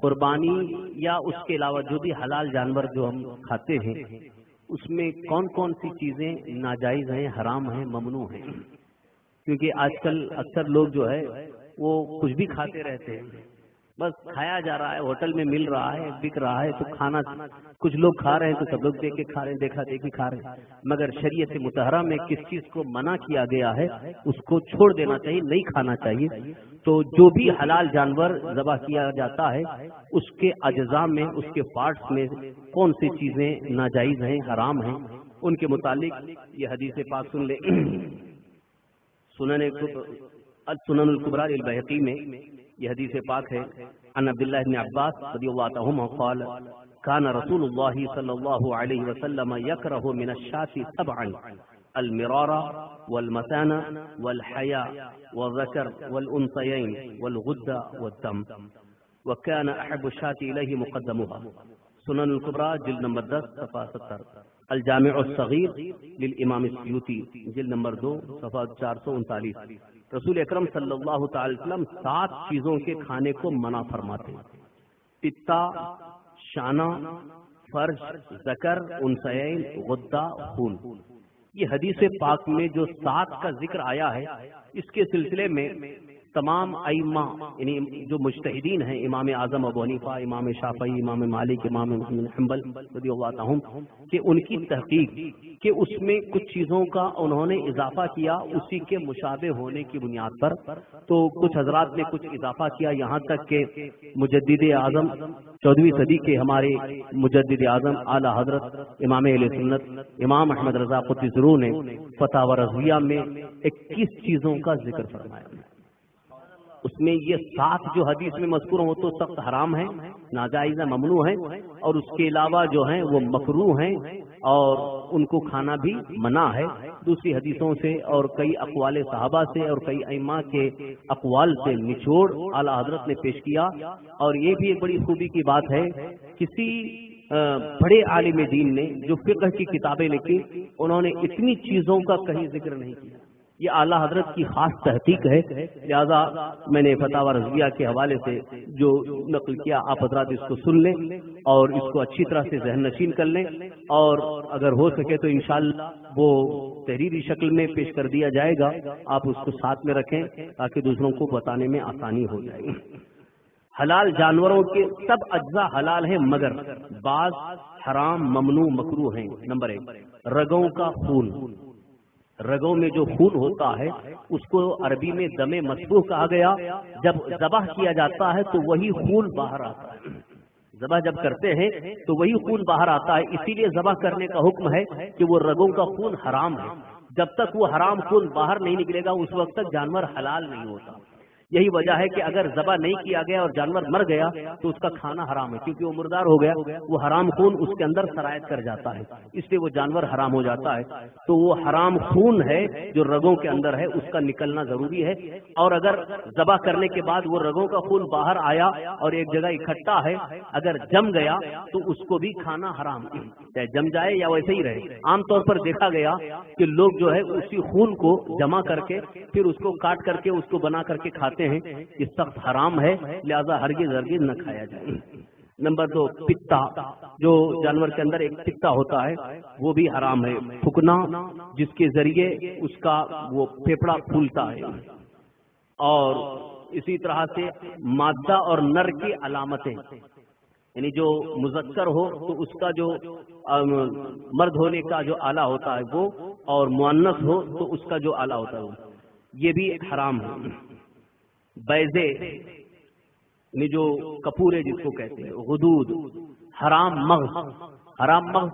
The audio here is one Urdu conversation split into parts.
قربانی یا اس کے علاوہ جو بھی حلال جانور جو ہم کھاتے ہیں اس میں کون کون سی چیزیں ناجائز ہیں، حرام ہیں، ممنوع ہیں؟ کیونکہ آج کل اکثر لوگ جو ہے وہ کچھ بھی کھاتے رہتے ہیں، بس کھایا جا رہا ہے، ہوٹل میں مل رہا ہے، بک رہا ہے تو کھانا، کچھ لوگ کھا رہے ہیں تو سب لوگ دیکھ کے کھا رہے ہیں، دیکھا دیکھی کھا رہے ہیں، مگر شریعت مطہرہ میں کس چیز کو منع کیا گیا ہے اس کو چھوڑ دینا چاہیے، نہیں کھانا چاہیے۔ تو جو بھی حلال جانور ذبح کیا جاتا ہے اس کے اجزاء میں، اس کے پارٹس میں کون سی چیزیں ناجائز ہیں، حرام ہیں، ان کے متعلق یہ حدیث پاک سن لیں۔ سنن الکبریٰ للبیہقی میں یہ حدیث پاک ہے، عن عبداللہ بن عباس رضی اللہ عنہما قال كان رسول الله صلی اللہ علیہ وسلم يكره من الشاة سبعا المرارة والمثانة والحياء والذكر والأنثيين والغدة والدم وكان أحب الشاة إليه مقدمها۔ سنن الکبریٰ جلد نمبر 10 صفحہ 70۔ الجامع الصغیر للامام السیوطی جلد نمبر 2 صفحہ 439۔ رسول اکرم صلی اللہ تعالی وسلم 7 چیزوں کے کھانے کو منع فرماتے ہیں: پتا، شانہ، فرج، ذکر، انثیین، غدہ، خون۔ یہ حدیث پاک میں جو 7 کا ذکر آیا ہے اس کے سلسلے میں تمام ائمہ یعنی جو مجتہدین ہیں، امام اعظم ابو حنیفہ، امام شافعی، امام مالک، امام حنبل رضی اللہ عنہم، کہ ان کی تحقیق کہ اس میں کچھ چیزوں کا انہوں نے اضافہ کیا اسی کے مشابہ ہونے کی بنیاد پر، تو کچھ حضرات نے کچھ اضافہ کیا، یہاں تک کہ مجدد اعظم 14ویں صدی کے ہمارے مجدد اعظم اعلی حضرت امام اہل سنت امام احمد رضا قدس سرہ نے فتاوی رضویہ میں 21 چیزوں کا ذکر فرمایا۔ اس میں یہ 7 جو حدیث میں مذکور ہو تو سخت حرام ہیں، ناجائز ہیں، ممنوع ہیں، اور اس کے علاوہ جو ہیں وہ مکروہ ہیں اور ان کو کھانا بھی منع ہے دوسری حدیثوں سے اور کئی اقوال صحابہ سے اور کئی ائمہ کے اقوال سے نچوڑ اعلیٰ حضرت نے پیش کیا۔ اور یہ بھی ایک بڑی خوبی کی بات ہے، کسی بڑے عالم دین نے جو فقہ کی کتابیں لکھی انہوں نے اتنی چیزوں کا کہیں ذکر نہیں کیا، یہ اعلیٰ حضرت کی خاص تحقیق ہے، لہذا میں نے فتاوی رضویہ کے حوالے سے جو نقل کیا آپ حضرات اس کو سن لیں اور اس کو اچھی طرح سے ذہن نشین کر لیں، اور اگر ہو سکے تو انشاءاللہ وہ تحریری شکل میں پیش کر دیا جائے گا، آپ اس کو ساتھ میں رکھیں تاکہ دوسروں کو بتانے میں آسانی ہو جائے۔ حلال جانوروں کے سب اجزاء حلال ہیں مگر بعض حرام، ممنوع، مکروہ ہیں۔ نمبر 1، رگوں کا خون۔ رگوں میں جو خون ہوتا ہے اس کو عربی میں دم مسفوح کہا گیا۔ جب ذبح کیا جاتا ہے تو وہی خون باہر آتا ہے، ذبح جب کرتے ہیں تو وہی خون باہر آتا ہے، اسی لیے ذبح کرنے کا حکم ہے کہ وہ رگوں کا خون حرام ہے۔ جب تک وہ حرام خون باہر نہیں نکلے گا اس وقت تک جانور حلال نہیں ہوتا۔ یہی وجہ ہے کہ اگر ذبح نہیں کیا گیا اور جانور مر گیا تو اس کا کھانا حرام ہے، کیونکہ وہ مردار ہو گیا، وہ حرام خون اس کے اندر سرایت کر جاتا ہے، اس لیے وہ جانور حرام ہو جاتا ہے۔ تو وہ حرام خون ہے جو رگوں کے اندر ہے، اس کا نکلنا ضروری ہے، اور اگر ذبح کرنے کے بعد وہ رگوں کا خون باہر آیا اور ایک جگہ اکٹھا ہے، اگر جم گیا تو اس کو بھی کھانا حرام ہے، چاہے جم جائے یا ویسے ہی رہے۔ عام طور پر دیکھا گیا کہ لوگ جو ہے اسی خون کو جمع کر کے پھر اس کو کاٹ کر کے اس کو بنا کر کے کھاتے ہیں، یہ سخت حرام ہے، لہذا ہرگز نہ کھایا جائے۔ نمبر 2، پتا، جو جانور کے اندر ایک پتا ہوتا ہے وہ بھی حرام ہے۔ پھکنا، جس کے ذریعے اس کا وہ پھیپڑا پھولتا ہے، اور اسی طرح سے مادہ اور نر کی علامتیں، یعنی جو مذکر ہو تو اس کا جو مرد ہونے کا جو آلہ ہوتا ہے وہ، اور مؤنث ہو تو اس کا جو آلہ ہوتا ہے وہ، یہ بھی حرام ہے۔ بیضے یعنی جو کپورے جس کو کہتے ہیں، غدود، حرام مغز، حرام مغز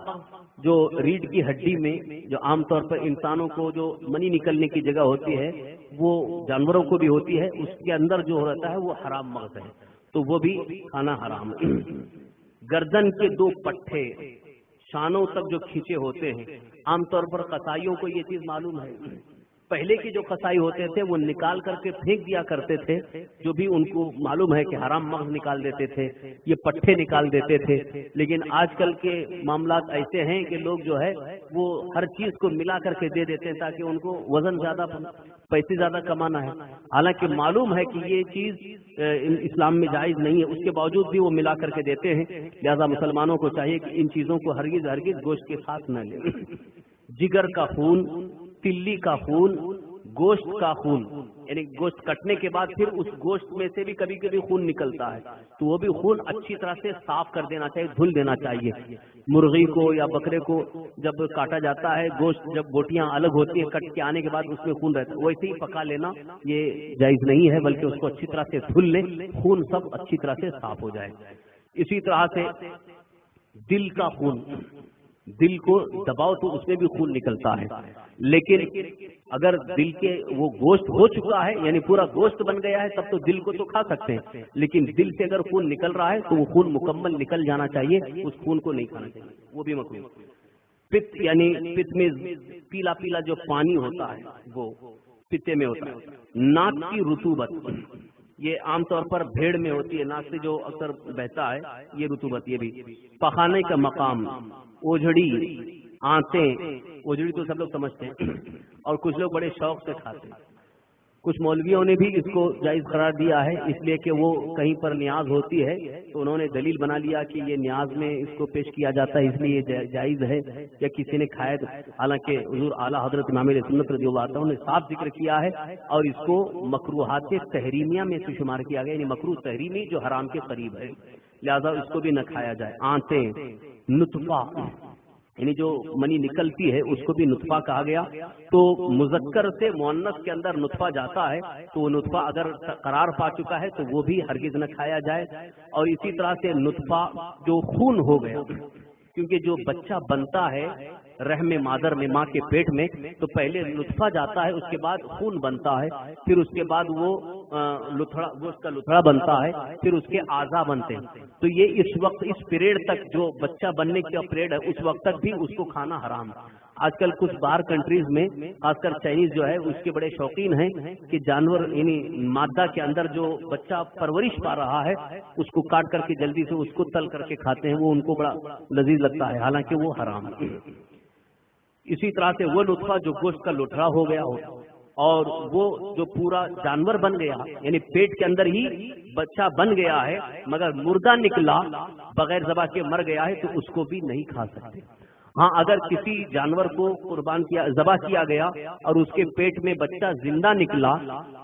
جو ریڑھ کی ہڈی میں جو عام طور پر انسانوں کو جو منی نکلنے کی جگہ ہوتی ہے وہ جانوروں کو بھی ہوتی ہے، اس کے اندر جو رہتا ہے وہ حرام مغز ہے، تو وہ بھی کھانا حرام ہے۔ گردن کے 2 پٹھے شانوں تک جو کھینچے ہوتے ہیں، عام طور پر قصائیوں کو یہ چیز معلوم ہے، پہلے کے جو قصائی ہوتے تھے وہ نکال کر کے پھینک دیا کرتے تھے، جو بھی ان کو معلوم ہے کہ حرام مغز نکال دیتے تھے، یہ پٹھے نکال دیتے تھے۔ لیکن آج کل کے معاملات ایسے ہیں کہ لوگ جو ہے وہ ہر چیز کو ملا کر کے دے دیتے ہیں تاکہ ان کو وزن زیادہ پیسے زیادہ کمانا ہے، حالانکہ معلوم ہے کہ یہ چیز اسلام میں جائز نہیں ہے، اس کے باوجود بھی وہ ملا کر کے دیتے ہیں۔ لہذا مسلمانوں کو چاہیے کہ ان چیزوں کو ہرگز ہرگز گوشت کے ساتھ نہ لیں۔ جگر کا خون، تلی کا خون، گوشت کا خون، یعنی گوشت کٹنے کے بعد پھر اس گوشت میں سے بھی کبھی کبھی خون نکلتا ہے، تو وہ بھی خون اچھی طرح سے صاف کر دینا چاہیے، دھل دینا چاہیے۔ مرغی کو یا بکرے کو جب کاٹا جاتا ہے، گوشت جب بوٹیاں الگ ہوتی ہیں کٹ کے آنے کے بعد اس میں خون رہتا ہے، ویسے ہی پکا لینا یہ جائز نہیں ہے، بلکہ اس کو اچھی طرح سے دھل لیں، خون سب اچھی طرح سے صاف ہو جائے۔ اسی طرح سے دل کا خون، دل کو دباؤ تو اس میں بھی خون نکلتا ہے، لیکن اگر دل کے وہ گوشت ہو چکا ہے، یعنی پورا گوشت بن گیا ہے، تب تو دل کو تو کھا سکتے ہیں، لیکن دل سے اگر خون نکل رہا ہے تو وہ خون مکمل نکل جانا چاہیے، اس خون کو نہیں کھانا چاہیے، وہ بھی مکروہ۔ پت یعنی پت میں پیلا پیلا جو پانی ہوتا ہے وہ پتے میں ہوتا ہے۔ ناک کی رطوبت، یہ عام طور پر بھیڑ میں ہوتی ہے، ناک سے جو اکثر بہتا ہے یہ رطوبت، یہ بھی۔ پخانے کا مقام، اوجھڑی، آنتیں، اوجھڑی تو سب لوگ سمجھتے ہیں اور کچھ لوگ بڑے شوق سے کھاتے ہیں۔ کچھ مولویوں نے بھی اس کو جائز قرار دیا ہے، اس لیے کہ وہ کہیں پر نیاز ہوتی ہے تو انہوں نے دلیل بنا لیا کہ یہ نیاز میں اس کو پیش کیا جاتا ہے، اس لیے یہ جائز ہے، یا کسی نے کھایا۔ حالانکہ حضور اعلیٰ حضرت امام اہل سنت رضی اللہ عنہ نے صاف ذکر کیا ہے اور اس کو مکروہات تحریمیہ میں سے شمار کیا گیا، یعنی مکروہ تحریمی جو حرام کے قریب ہے، لہذا اس کو بھی نہ کھایا جائے۔ آنتیں، نطفہ، یعنی جو منی نکلتی ہے اس کو بھی نطفہ کہا گیا، تو مذکر سے مؤنث کے اندر نطفہ جاتا ہے تو وہ نطفہ اگر قرار پا چکا ہے تو وہ بھی ہرگز نہ کھایا جائے۔ اور اسی طرح سے نطفہ جو خون ہو گیا، کیونکہ جو بچہ بنتا ہے رحم مادر میں، ماں کے پیٹ میں، تو پہلے نطفہ جاتا ہے، اس کے بعد خون بنتا ہے، پھر اس کے بعد وہ لتھڑا، وہ اس کا لتھڑا بنتا ہے، پھر اس کے اعضاء بنتے ہیں۔ تو یہ اس وقت، اس پیریڈ تک، جو بچہ بننے کا پیریڈ ہے اس وقت تک بھی اس کو کھانا حرام ہے۔ آج کل کچھ باہر کنٹریز میں، خاص کر چائنیز جو ہے اس کے بڑے شوقین ہیں کہ جانور یعنی مادہ کے اندر جو بچہ پرورش پا رہا ہے اس کو کاٹ کر کے جلدی سے اس کو تل کر کے کھاتے ہیں، وہ ان کو بڑا لذیذ لگتا ہے، حالانکہ وہ حرام ہے۔ اسی طرح سے وہ نطفہ جو گوشت کا لٹھڑا ہو گیا ہو اور وہ جو پورا جانور بن گیا، یعنی پیٹ کے اندر ہی بچہ بن گیا ہے مگر مردہ نکلا، بغیر ذبح کے مر گیا ہے، تو اس کو بھی نہیں کھا سکتے۔ ہاں اگر کسی جانور کو قربان کیا، ذبح کیا گیا اور اس کے پیٹ میں بچہ زندہ نکلا،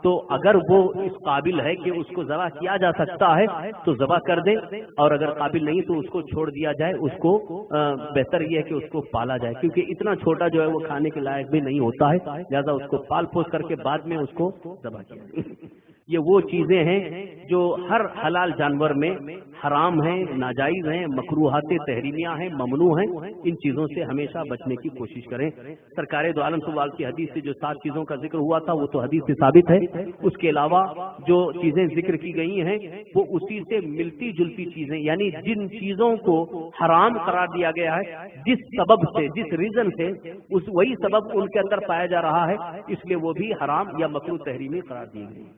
تو اگر وہ اس قابل ہے کہ اس کو ذبح کیا جا سکتا ہے تو ذبح کر دیں، اور اگر قابل نہیں تو اس کو چھوڑ دیا جائے۔ اس کو بہتر یہ ہے کہ اس کو پالا جائے، کیونکہ اتنا چھوٹا جو ہے وہ کھانے کے لائق بھی نہیں ہوتا ہے، لہذا اس کو پال پوس کر کے بعد میں اس کو ذبح کیا جائے۔ یہ وہ چیزیں ہیں جو ہر حلال جانور میں حرام ہیں، ناجائز ہیں، مکروہات تحریمیہ ہیں، ممنوع ہیں۔ ان چیزوں سے ہمیشہ بچنے کی کوشش کریں۔ سرکار دو عالم صلی اللہ علیہ وسلم کی حدیث سے جو 7 چیزوں کا ذکر ہوا تھا وہ تو حدیث سے ثابت ہے، اس کے علاوہ جو چیزیں ذکر کی گئی ہیں وہ اسی سے ملتی جلتی چیزیں، یعنی جن چیزوں کو حرام قرار دیا گیا ہے، جس سبب سے، جس ریزن سے، وہی سبب ان کے اندر پایا جا رہا ہے، اس لیے وہ بھی حرام یا مکروہ تحریمی قرار دی گئی۔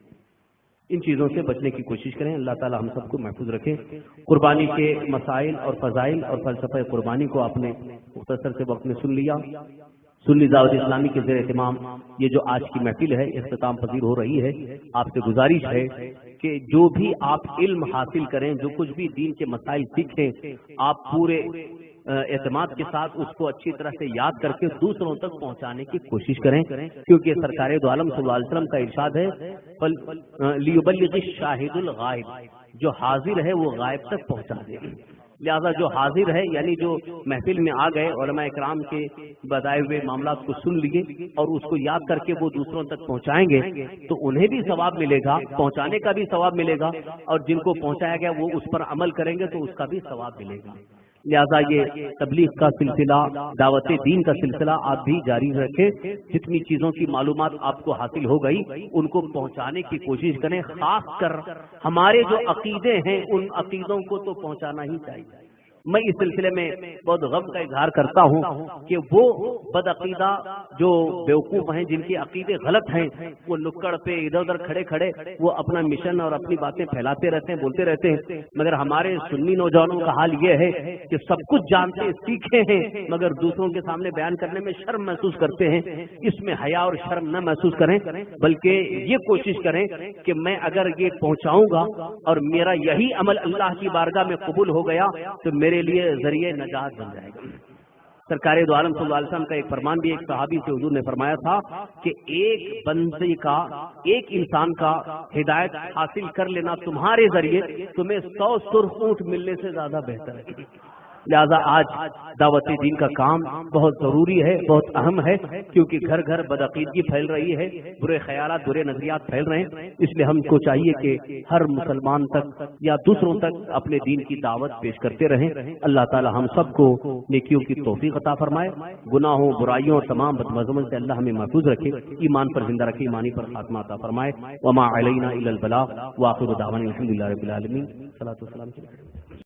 ان چیزوں سے بچنے کی کوشش کریں۔ اللہ تعالی ہم سب کو محفوظ رکھے۔ قربانی کے مسائل اور فضائل اور فلسفہ قربانی کو آپ نے مختصر سے وقت میں سن لیا۔ سنی دعوت اسلامی کے زیر اہتمام یہ جو آج کی محفل ہے اختتام پذیر ہو رہی ہے، آپ سے گزارش ہے کہ جو بھی آپ علم حاصل کریں، جو کچھ بھی دین کے مسائل سیکھیں، آپ پورے اعتماد کے ساتھ اس کو اچھی طرح سے یاد کر کے دوسروں تک پہنچانے کی کوشش کریں، کیونکہ سرکار دو عالم صلی اللہ علیہ وسلم کا ارشاد ہے لیبلغ الشاہد الغائب، جو حاضر ہے وہ غائب تک پہنچا دے۔ لہذا جو حاضر ہے یعنی جو محفل میں آ گئے، علماء اکرام کے بتائے ہوئے معاملات کو سن لیے اور اس کو یاد کر کے وہ دوسروں تک پہنچائیں گے تو انہیں بھی ثواب ملے گا، پہنچانے کا بھی ثواب ملے گا، اور جن کو پہنچایا گیا وہ اس پر عمل کریں گے تو اس کا بھی ثواب ملے گا۔ لہذا یہ تبلیغ کا سلسلہ، دعوت دین کا سلسلہ آپ بھی جاری رکھیں۔ جتنی چیزوں کی معلومات آپ کو حاصل ہو گئی ان کو پہنچانے کی کوشش کریں، خاص کر ہمارے جو عقیدے ہیں ان عقیدوں کو تو پہنچانا ہی چاہیے۔ میں اس سلسلے میں بہت غم کا اظہار کرتا ہوں کہ وہ بدعقیدہ جو بیوقوف ہیں، جن کے عقیدے غلط ہیں، وہ نکڑ پہ ادھر ادھر کھڑے کھڑے وہ اپنا مشن اور اپنی باتیں پھیلاتے رہتے ہیں، بولتے رہتے ہیں، مگر ہمارے سنی نوجوانوں کا حال یہ ہے کہ سب کچھ جانتے سیکھے ہیں مگر دوسروں کے سامنے بیان کرنے میں شرم محسوس کرتے ہیں۔ اس میں حیا اور شرم نہ محسوس کریں، بلکہ یہ کوشش کریں کہ میں اگر یہ پہنچاؤں گا اور میرا یہی عمل اللہ کی بارگاہ میں قبول ہو گیا تو میرے لیے ذریعہ نجات بن جائے گا۔ سرکار دو عالم صلی اللہ علیہ وسلم کا ایک فرمان بھی ایک صحابی سے حضور نے فرمایا تھا کہ ایک بندے کا، ایک انسان کا ہدایت حاصل کر لینا تمہارے ذریعے تمہیں 100 سرخ اونٹ ملنے سے زیادہ بہتر ہے۔ لہذا آج دعوت دین کا کام بہت ضروری ہے، بہت اہم ہے، کیونکہ گھر گھر بدعقیدگی پھیل رہی ہے، برے خیالات، برے نظریات پھیل رہے ہیں۔ اس لیے ہم کو چاہیے کہ ہر مسلمان تک یا دوسروں تک اپنے دین کی دعوت پیش کرتے رہیں۔ اللہ تعالی ہم سب کو نیکیوں کی توفیق عطا فرمائے، گناہوں، برائیوں اور تمام بدمزمت سے اللہ ہمیں محفوظ رکھے، ایمان پر زندہ رکھے، ایمانی پر خاتمہ عطا فرمائے۔ وما علینا الا البلاغ، وآخر دعوانا الحمد للہ رب العالمین۔ صلاۃ والسلام۔